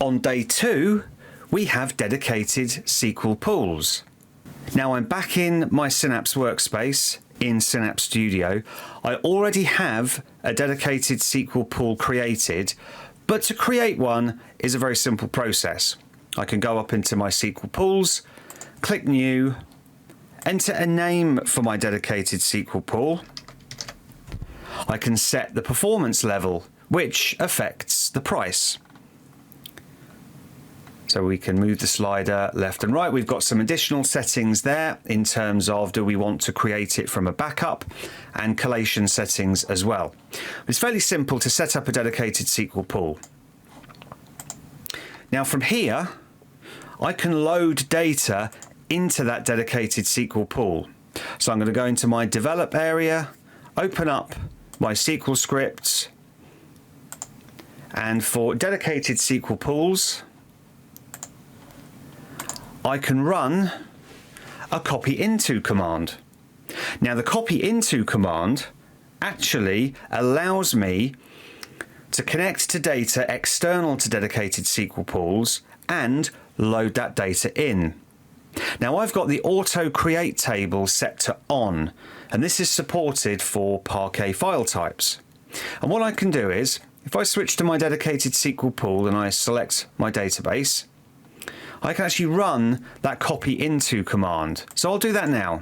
On day 2, we have Dedicated SQL Pools. Now I'm back in my Synapse workspace in Synapse Studio. I already have a Dedicated SQL Pool created, but to create one is a very simple process. I can go up into my SQL Pools, click New, enter a name for my Dedicated SQL Pool. I can set the performance level, which affects the price. So we can move the slider left and right. We've got some additional settings there in terms of do we want to create it from a backup, and collation settings as well. It's fairly simple to set up a Dedicated SQL Pool. Now from here, I can load data into that Dedicated SQL Pool. So I'm going to go into my develop area, open up my SQL scripts, and for Dedicated SQL Pools, I can run a copy into command. Now the copy into command actually allows me to connect to data external to Dedicated SQL Pools and load that data in. Now I've got the auto create table set to on, and this is supported for Parquet file types. And what I can do is, if I switch to my Dedicated SQL Pool and I select my database, I can actually run that copy into command. So I'll do that now.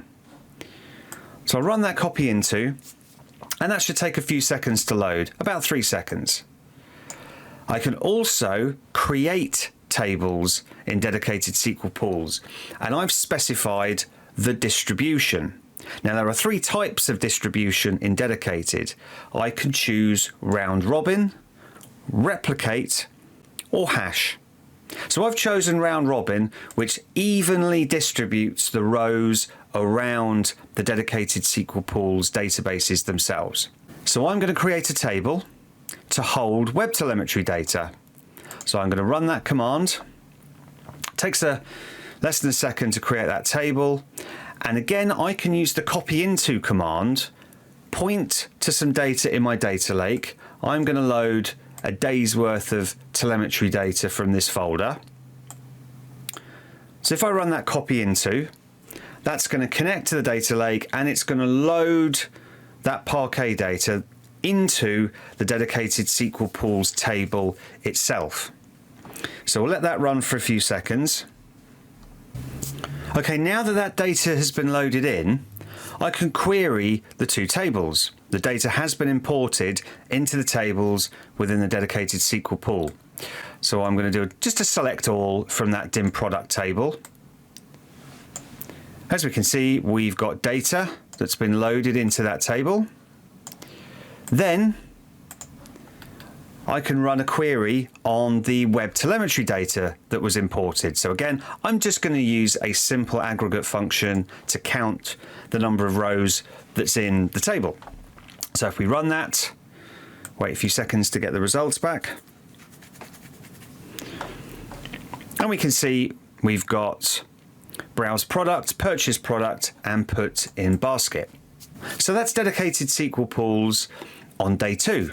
So I'll run that copy into, and that should take a few seconds to load, about 3 seconds. I can also create tables in Dedicated SQL Pools, and I've specified the distribution. Now there are 3 types of distribution in Dedicated. I can choose round robin, replicate, or hash. So I've chosen round robin, which evenly distributes the rows around the Dedicated SQL Pools databases themselves. So I'm going to create a table to hold web telemetry data. So I'm going to run that command. It takes less than a second to create that table. And again, I can use the copy into command, point to some data in my data lake. I'm going to load a day's worth of telemetry data from this folder. So if I run that copy into, that's going to connect to the data lake, and it's going to load that Parquet data into the Dedicated SQL Pools table itself. So we'll let that run for a few seconds. Okay, now that that data has been loaded in, I can query the 2 tables. The data has been imported into the tables within the Dedicated SQL Pool. So I'm going to do just a select all from that dim product table. As we can see, we've got data that's been loaded into that table. Then I can run a query on the web telemetry data that was imported. So again, I'm just going to use a simple aggregate function to count the number of rows that's in the table. So if we run that, wait a few seconds to get the results back, and we can see we've got browse product, purchase product, and put in basket. So that's Dedicated SQL Pools on day 2.